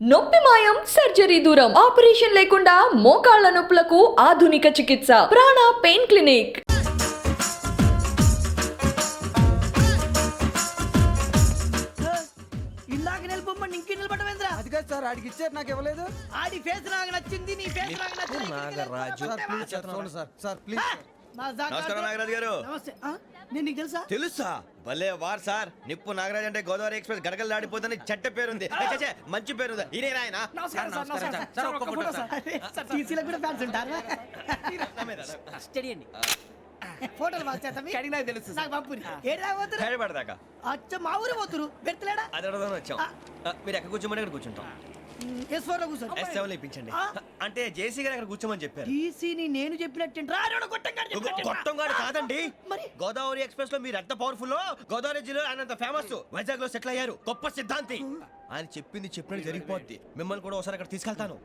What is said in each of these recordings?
నొప్పి మాయం సర్జరీ దూరం ఆపరేషన్ లేకుండా మోకాళ్ల నొప్పులకు ఆధునిక చికిత్స ప్రాణ పెయిన్ క్లినిక్. ఇందాక నిలబొమ్మని ఇంకే నిలబడమేంద్రా? అది కాదు సార్, ఆడికి ఇచ్చారు, నాకు ఇవ్వలేదు. ఆడి ఫేస్ నాకు నచ్చింది, నీ ఫేస్ నాకు నచ్చింది. నాగరాజు. సార్ ప్లీజ్ సార్, చూడండి సార్, సార్ ప్లీజ్ సార్. నమస్కారం నాగరాజు గారు. నమస్తే. నేను నీకు తెలుసా? తెలుసా? భలే వార్ సార్. నిప్పు నాగరాజ్ అంటే గోదావరి ఎక్స్ప్రెస్ గడగలు దాడిపోతుంది చెట్ట పేరుంది. మంచి పేరు. ఇదే ఆయన. నమస్కారం సార్, నమస్కారం సార్. ఒక్క ఫోటో సార్. సార్ టీసీలో కూడా ఫ్యాన్స్ ఉంటారా? స్టడీ అండి. ఫోటోలు మార్చేస్తాం. కడిగి నాకు తెలుసు. నాకు పంపుని. ఏడా పోతురు? హైదరాబాద్ అచ్చ మా ఊరు పోతురు. పెడతలేడా? అది అడగదాం వచ్చాం. మీరు ఎక్కడ కూర్చోమని అక్కడ కూర్చుంటాం. S4 లో కూర్చో. S7 ఇప్పించండి. అంటే జేసీ గారు అక్కడ కూర్చోమని చెప్పారు. టీసీని నేను చెప్పినట్టు రాడు గొట్టంగాడు కాదండి. మరి? గోదావరి ఎక్స్ప్రెస్ లో మీరు ఎంత పవర్ఫుల్, గోదావరి జిల్లా ఆయన ఫేమస్, వైజాగ్ లో సెటిల్ అయ్యారు, గొప్ప సిద్ధాంతి. ఆయన చెప్పింది చెప్పినట్టు జరిగిపోద్ది. మిమ్మల్ని కూడా ఒకసారి అక్కడ తీసుకెళ్తాను.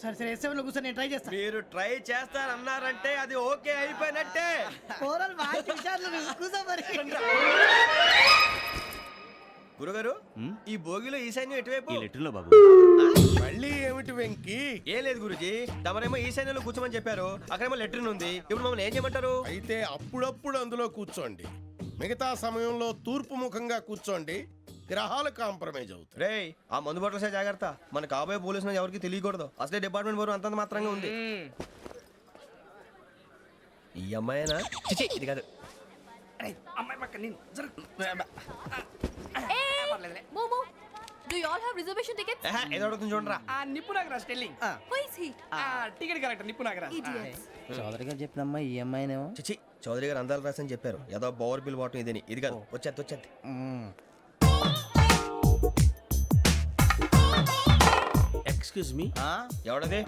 సరే సరే S7 లో కూర్చో, నేను ట్రై చేస్తాను. మీరు ట్రై చేస్తారన్నారంటే అది ఓకే అయిపోయినట్టే. ఓరల్ వాయిస్ విచారణ కూర్చో మరి. గురుగారు, ఈ భోగిలో ఈశాన్యం ఎటువైపు? బాబు మళ్ళీ ఏమిటి వెంకీ? ఏం లేదు గురుజీ, తమరేమో ఈశాన్యంలో కూర్చోమని చెప్పారు, అక్కడేమో లెట్రిన్ ఉంది. ఇప్పుడు మమ్మల్ని ఏం చేయమంటారు? అయితే అప్పుడప్పుడు అందులో కూర్చోండి, మిగతా సమయంలో తూర్పు ముఖంగా కూర్చోండి. గ్రహాలు కాంప్రమైజ్ అవుతాయి. రేయ్, ఆ మందు బట్టలసే జాగ్రత్త. మన కాబోయే పోలీసులు ఎవరికి తెలియకూడదు. అసలే డిపార్ట్మెంట్ బోరు అంతంత మాత్రంగా ఉంది. ఈ అమ్మాయినా? చిచి, ఇది కాదు. అమ్మాయి పక్క నేను Momo, do you all have reservation tickets? ఏదో అడుగుతుంది చూడరా. నిప్పు Nagaraj telling. Who is he? Ticket correct నిప్పు నాగరాజ్. Idiots. చౌదరి గారు చెప్పినమ్మా ఈ అమ్మాయినేమో. చిచి, చౌదరి గారు అందాలు రాసని చెప్పారు. ఏదో బోర్ బిల్ వాటం ఇదని. ఇది కాదు. వచ్చేది. Excuse me, ఎవడది?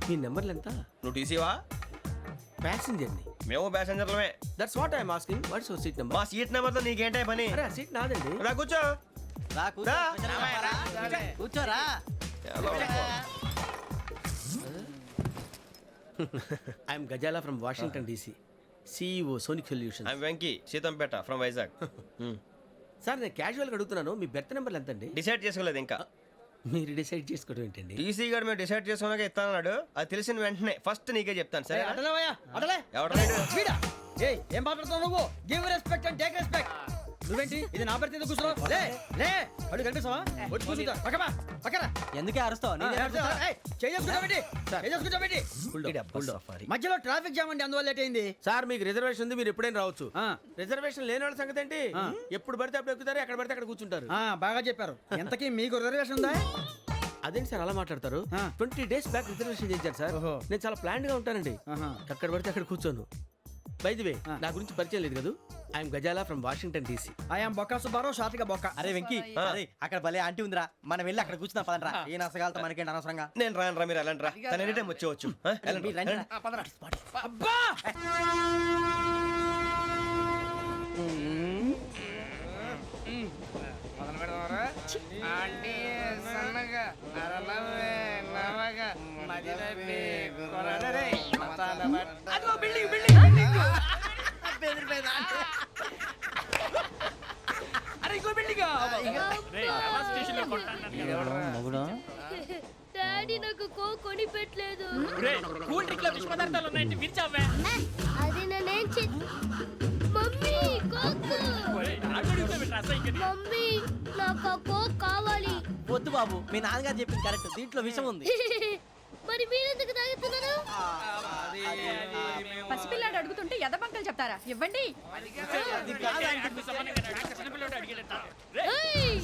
మీ నెంబర్లు ఎంత? నువ్వు టీసీవా? ప్యాసింజర్ ని. మేము ప్యాసెంజర్లమే. That's what I'm asking. What's your seat number? మా సీట్ నెంబర్తో నీకేంటే పని? అరే ఆ సీట్ నాదండి. రా కూర్చో. రా. కూర్చోరా. I'm Gazala from Washington DC, CEO Sonic Solutions. I'm Venky, Seethampeta from Vizag. Sir నేను క్యాజువల్గా అడుగుతున్నాను, మీ బెర్త్ నెంబర్లు ఎంత అండి? డిసైడ్ చేసుకోలేదు ఇంకా. మీరు డిసైడ్ చేసుకోవడం ఏంటండి? టీసీ గారు మేము డిసైడ్ చేసుకున్నాక ఇస్తానన్నాడు. అది తెలిసిన వెంటనే ఫస్ట్ నీకే చెప్తాను. సరే? అటలే ఎవడలేడు? వీడా ఏయ్ ఏం మాట్లాడుతావు నువ్వు? Give respect and take respect. నువ్వేంటి ఇది నా పరిస్థితి ఎందుకు కూర్చున్నావు? లే లే అడు కనిపిస్తావా? వచ్చి కూర్చుంటా. పక్కమా పక్కన. ఎందుకే అరుస్తావు? మధ్యలో ట్రాఫిక్ జామ్ అండి, అందువల్ల లేట్ అయింది. సార్ మీకు రిజర్వేషన్ ఉంది, మీరు ఎప్పుడైనా రావచ్చు. రిజర్వేషన్ లేని వాళ్ళ సంగతి ఏంటి? ఎప్పుడు పడితే అప్పుడు ఎక్కుతారు, ఎక్కడ పడితే అక్కడ కూర్చుంటారు. బాగా చెప్పారు. ఎంతకీ మీకు రిజర్వేషన్ ఉందా? అదేంటి సార్ అలా మాట్లాడతారు? 20 days బ్యాక్ రిజర్వేషన్ చేశారు సార్. నేను చాలా ప్లాన్డ్ గా ఉంటానండి. అక్కడ పడితే అక్కడ కూర్చోను. బై ది వే, నా గురించి పరిచయం లేదు కదా. I'm Gazala from Washington DC. I'm Bokka Subbarao, షార్ట్గా బొక్క. అరే వెంకీ, అక్కడ భలే ఆంటీ ఉందిరా, మనం వెళ్ళి అక్కడ కూర్చున్నా పదనరా. ఏ నసగాలతో మనకేంటి అనవసరంగా. నేను రాను రా, మీరు వెళ్ళండి రా. తన ఎనీ టైం వచ్చేవచ్చు. అబ్బా డాడీ నాకు కోక్ కొని పెట్టలేదు. కూల్ డ్రింక్ లో విష పదార్థాలు ఉన్నాయంటే విరిచావే. అది నేనేం మమ్మీ కోక్. మమ్మీ నాకు ఆ కోక్ కావాలి. వద్దు బాబు, మీ నాన్నగారు చెప్పింది కరెక్ట్, దీంట్లో విషయం ఉంది. మరి మీరెందుకు తాగుతున్నారు? పసిపిల్లాడు అడుగుతుంటే ఎదబంకలు చెప్తారా? ఇవ్వండి. ఏయ్!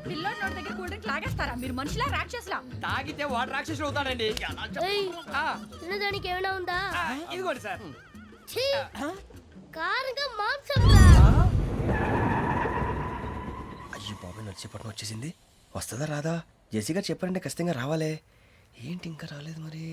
పిల్లోడి నోటి దగ్గర కూల్ డ్రింక్ లాగేస్తారా? మీరు మనుషులా రాక్షసులా? తాగితే వాడు రాక్షసుడు అవుతాడండి. ఏయ్! తినడానికి ఏమైనా ఉందా? ఇదిగోండి సార్. ఛీ! కారంగా మాంసం రా. అయ్యో బాబాయ్, నడిచేపట్నం వచ్చేసింది. వస్తుందా రాదా? జెసి గారు చెప్పారంటే ఖచ్చితంగా రావాలే. ఏంటి ఇంకా రాలేదు మరి?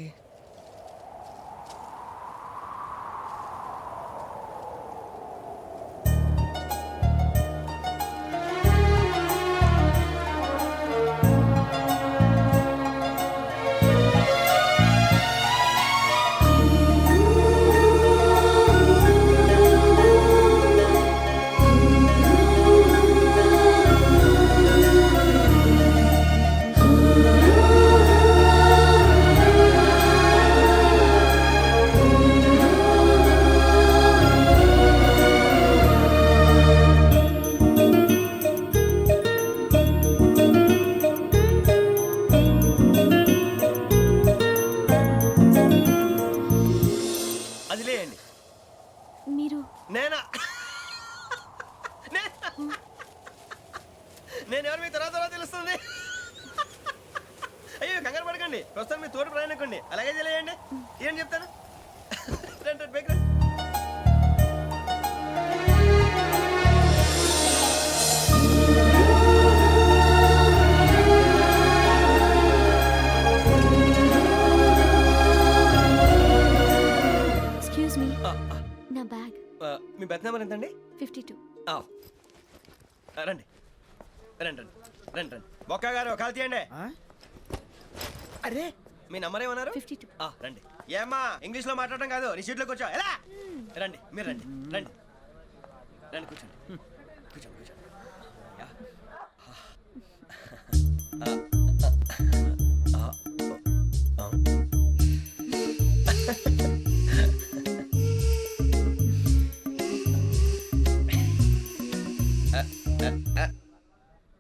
మీరు నేనా నేను ఎవరు మీ తర్వాత తెలుస్తుంది. అయ్యో కంగారు పడకండి, ప్రస్తుతం మీ తోటి ప్రయాణకండి, అలాగే తెలియండి. ఏం చెప్తాను రండి రండి, బైక్ రండి. ఎక్స్క్యూజ్ మీ, నా బ్యాగ్. మీ బెత్ నెంబర్ ఎంతండి? 52. రండి రండి రండి రండి రండి. బొక్క గారు కాల్ తీయండి. అరే మీ నంబర్ ఏమన్నారు? 52. రండి. ఏమ్మా ఇంగ్లీష్ లో మాట్లాడడం కాదు, నీ సీట్లోకి వచ్చా ఎలా రండి. మీరు రండి రండి రండి, కూర్చోండి కూర్చోండి కూర్చోండి. యా.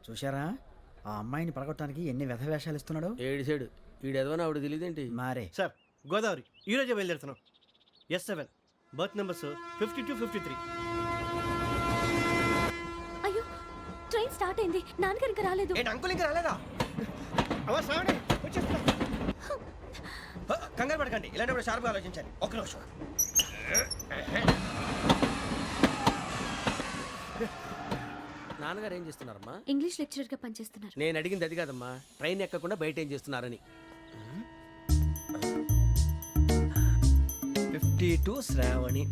చూశారా ఆ అమ్మాయిని పడగొట్టడానికి ఎన్ని వ్యధ వేషాలు ఇస్తున్నాడు. ఏడు సైడు ఈడు ఎదవని ఆవిడ తెలియదేంటి? మారే సార్ గోదావరి ఈ రోజే బయలుదేరుతున్నాం. S7 berth numbers 52, 53. అయ్యో, ట్రైన్ స్టార్ట్ అయింది. నాన్నగారు ఇంకా రాలేదు. ఏంటి అంకుల్ ఇంకా రాలేదా? కంగారు పడకండి, ఇలాంటప్పుడు షార్ప్గా ఆలోచించండి. ఒక్క నిమిషం. నాన్నగారు ఏం చేస్తున్నారమ్మా? ఇంగ్లీష్ లెక్చరర్ గా పనిచేస్తున్నారు. నేను అడిగింది అది కాదమ్మా, ట్రైన్ ఎక్కకుండా బయట ఏం చేస్తున్నారని. 52 శ్రావణి,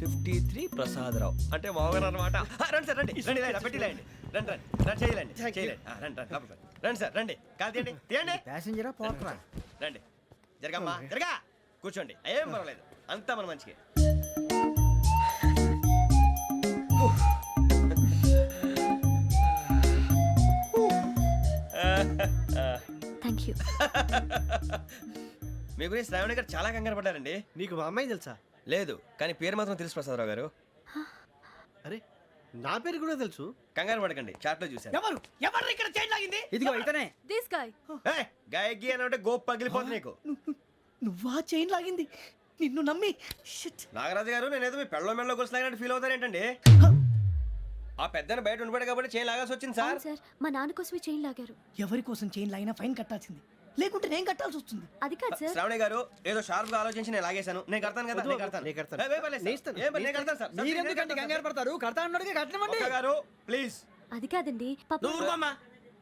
53 ప్రసాదరావు అంటే మామగారు అనమాట. రండి సార్ రండి రండి, ఇలా పెట్టి లేండి. రండి రండి రండి, చేయలేండి చేయలేండి. రండి రండి లోపలికి రండి. రండి సార్ రండి, కాల్ తీయండి తీయండి. ప్యాసింజరా పోట్రా. రండి జరగమ్మా జరగా, కూర్చోండి, ఏం పర్వాలేదు, అంతా మన మంచికి. Thank you. మీ గురించి శ్రావణి గారు చాలా కంగారు పడ్డారండి. నీకు మా అమ్మాయి తెలుసా? లేదు, కానీ పేరు మాత్రం తెలుసు ప్రసాదరావు గారు. అరే నా పేరు కూడా తెలుసు. కంగారు పడకండి, చాట్ లో చూశాను. ఎవరు ఎవరు ఇక్కడ చైన్ లాగింది? ఇదిగో ఇతనే. This guy. గాయకి అని అంటే గోప్ పగిలిపోతుంది నీకు. నువ్వా చైన్ లాగింది? నిన్ను నమ్మి షిట్. నాగరాజు గారు, నేనేదో మీ పెళ్ళ మెళ్ళలో గురిసిలాగినట్టు ఫీల్ అవుతారు ఏంటండి? ఆ పెద్దని బయట ఉండిపోయాడు కాబట్టి చేయి లాగాల్సి వచ్చింది సార్. అవును సార్, మా నాన్న కోసమే చైన్ లాగారు. ఎవరి కోసం చైన్ లాగినా ఫైన్ కట్టాల్సింది, లేకుంటే నేను కట్టాల్సి వస్తుంది. అది కాదు సార్. శ్రావణి గారు ఏదో షార్ప్ గా ఆలోచించి నేను లాగేశాను. నేను కడతాను కదా, నేను కడతాను. నేను కడతాను. ఏ, పర్లేదు సార్. ఏ, నేను కడతాను సార్. మీరెందుకంటే కంగారు పడతారు? కడతా అన్నాడుగా కట్టమండి. ఒక్క గారు ప్లీజ్. అది కాదండి, పాప. నువ్వు ఊరుకోమ్మా.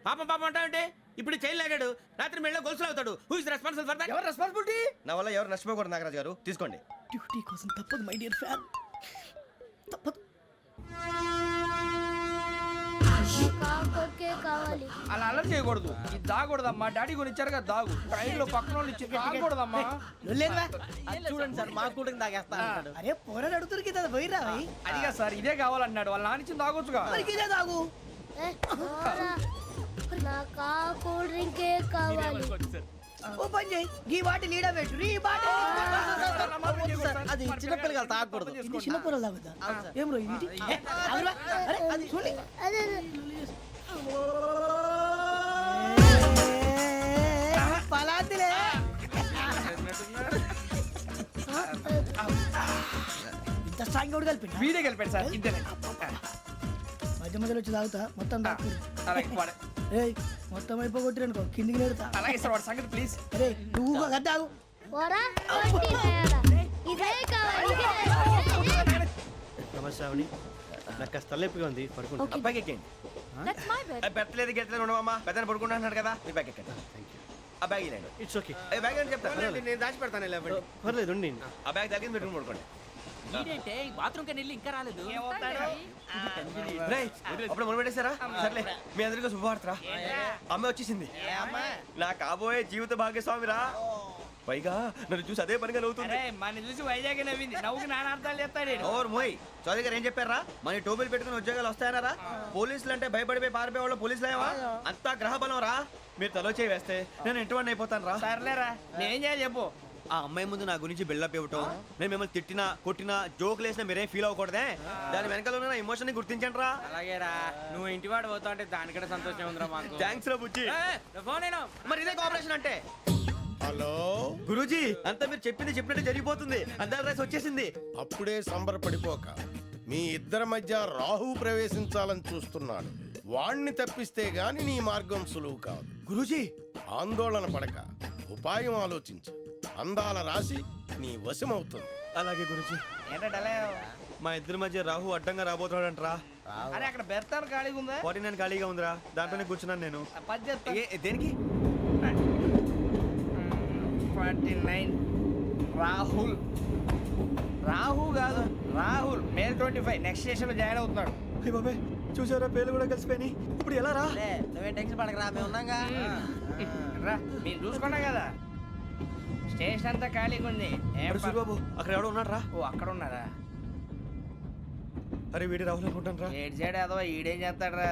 పాపం పాపం అంటావంటే ఇప్పుడు చైన్ లాగాడు, రాత్రి మెళ్ళ గొలుసులు అవుతాడు. Who is responsible for that? ఎవరు రెస్పాన్సిబిలిటీ? నా వల్ల ఎవరు నష్టపోకూడదు నాగరాజు గారు, తీసుకోండి. డ్యూటీ కోసం తప్పదు మై డియర్ ఫ్యాన్, తప్పదు. కాకొక్కే కావాలి. అలా అలర్ చేయకూడదు. ఇది దాగకూడదమ్మా. డాడీ కొని ఇచ్చారు కదా దాగు. ట్రైన్ లో పక్కన వాళ్ళు ఇచ్చి దాగకూడదమ్మా. లేదురా. చూడండి సార్, మా కూడా తాగేస్తా అంటాడు. అరే పోరాడు అడుగుతారు కదా, పోయిరా భయ్. అదిగా సార్, ఇదే కావాలన్నాడు. వాళ్ళ నాన్న ఇచ్చింది తాగొచ్చుగా. మరి ఇదే తాగు. ఏ, పోరా. నాకు ఆ కూల్ డ్రింకే కావాలి. ఓ పని చేయి, ఈ బాటి లీడ పెట్టు. ఈ బాటి అది చిన్నపిల్లలు తాగకూడదు. ఇది చిన్న పొరలు తాగుతా. ఏం రో ఇది? ఏ, ఆగురా. అరే అది చూడండి. అదే పలాతిలే. ఇంత స్ట్రాంగ్ కూడా కలిపి వీడే గెలిపాడు సార్. ఇంతేనే. మధ్య మధ్యలో వచ్చి తాగుతా, మొత్తం తాగు. అలాగే వాడు- ఏయ్ మొత్తం అయిపోగొట్టిరనుకో కిందికి నేడుతా. అలాగే సార్, వాడి సంగతి ప్లీజ్. అరే నువ్వు గద్దాగు. పోరా. వడ్డీ తయారా. ఇదే కావాలి. ఇదే. నమస్తే శ్రావణి, నాకు కాస్త తలెప్పిగా ఉంది, పడుకుంటా. ఓకే, బ్యాగ్ ఎక్కండి. That's my bed. పెట్టలేదు గెట్టలేదు ఉండవమ్మా. పెద్దని పడుకుంటున్నాడు కదా, మీ బ్యాగ్ ఎక్కండి. ఆ బ్యాగ్ ఇలాండి. It's okay. బ్యాగ్ అని చెప్తాను. నేను దాచి పెడతాను లేవండి. పర్లేదు ఉండి. ఆ బ్యాగ్ తగ్గింది పెట్టుకుని పడుకోండి. బాత్రూమ్ కి వెళ్ళి ఇంకా రాలేదు. రేయ్, అప్పుడు మొదలు పెట్టేశారా? సర్లే, మీ అందరికీ శుభవార్తరా. అమ్మ వచ్చేసింది, నా కాబోయే జీవిత భాగ్యస్వామిరా. పైగా నన్ను చూసి అదే పనిగా నవ్వుతుంది. మన చూసి వైజాగ్ నవ్వింది. నవ్వుకి నాన్న అర్థాలు చెప్తాడు. ఓర్ మోయ్, చౌదరి గారు ఏం చెప్పారా? మన టోబీలు పెట్టుకుని ఉద్యోగాలు వస్తాయన్నారా? పోలీసులు అంటే భయపడిపోయి పారిపోయే వాళ్ళు పోలీసులేవా? అంతా గ్రహ బలం రా. మీరు తలో చేయి వేస్తే నేను ఇంటివాడిని అయిపోతాను రా. సర్లేరా, నేనేం చేయాలి చెప్పు. ఆ అమ్మాయి ముందు నా గురించి బిల్డప్ ఇవ్వటం, నేను మిమ్మల్ని తిట్టినా కొట్టినా జోకులు వేసినా మీరేం ఫీల్ అవ్వకూడదే. దాని వెనకాల ఉన్న నా ఎమోషన్ ని గుర్తించండి రా. అలాగేరా, నువ్వు ఇంటివాడు పోతా అంటే దానికంటే సంతోషం ఉందిరా మాకు. థ్యాంక్స్ రా బుజ్జి. ఫోన్ అయినా మరి ఇదే కోఆపరేషన్ అంటే. హలో గురూజీ అంతా మీరు చెప్పింది చెప్పినట్టు జరిగిపోతుంది అందాల రైస్ వచ్చేసింది. అప్పుడే సంబరపడిపోక మీ ఇద్దరి మధ్య రాహు ప్రవేశించాలని చూస్తున్నాడు. వాణ్ణి తప్పిస్తే గాని నీ మార్గం సులువు కాదు. గురూజీ ఆందోళన పడక ఉపాయం ఆలోచించు. అందాల రాశి నీ వశమవుతుంది. అలాగే గురూజీ. ఏంటంటే మా ఇద్దరి మధ్య రాహు అడ్డంగా రాబోతున్నాడంట్రా. అరే అక్కడ బెర్తాను ఖాళీగా ఉందా 49 ఖాళీగా ఉందిరా, దాంట్లోనే కూర్చున్నాను నేను. పది చెప్తా దేనికి? 49 రాహుల్ రాహు కాదు రాహుల్ మే 25 నెక్స్ట్ స్టేషన్ లో జాయిన్ అవుతున్నాడు. అయ్య బాబాయ్ చూసారా, పేర్లు కూడా కలిసిపోయినాయి. ఇప్పుడు ఎలా రా? నువ్వేం టెన్షన్ పడకరా, మేము ఉన్నాగా. రా మీరు చూసుకున్నాం కదా స్టేషన్ అంతా ఖాళీగా ఉంది. ఏం అరే సూరిబాబు అక్కడ ఎవడో ఉన్నాడు రా. ఓ అక్కడ ఉన్నారా? అరే వీడి రాహుల్ అనుకుంటాను రా. ఏడు సైడ్ అదో ఈడేం చేస్తాడరా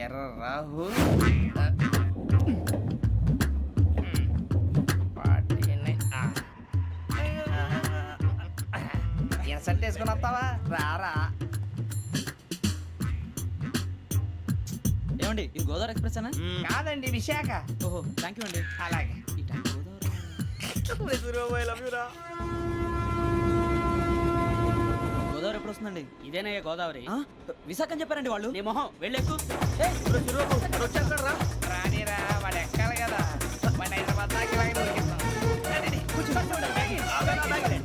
ఎర్ర రాహుల్. ఇన్సల్ట్ వేసుకుని వస్తావా? రారా. ఏమండి ఇది గోదావరి ఎక్స్ప్రెస్ అనా? కాదండి విశాఖ. ఓహో థ్యాంక్ యూ అండి. అలాగే ఈ time Godavari Suribabu I love you రా. గోదావరి ఎప్పుడు వస్తుందండి? ఇదేనయ్య గోదావరి. విశాఖ అని చెప్పారండి వాళ్ళు. నీ మొహం వెళ్ళెక్కు. వచ్చేస్తాడు రా. రానిరా వాడు ఎక్కాలి కదా. వాడిని హైదరాబాద్ దాకా ఇలాగే దొరికిస్తాం. రండి, కూర్చో. ఆ బ్యాగ్ ఇలాండి.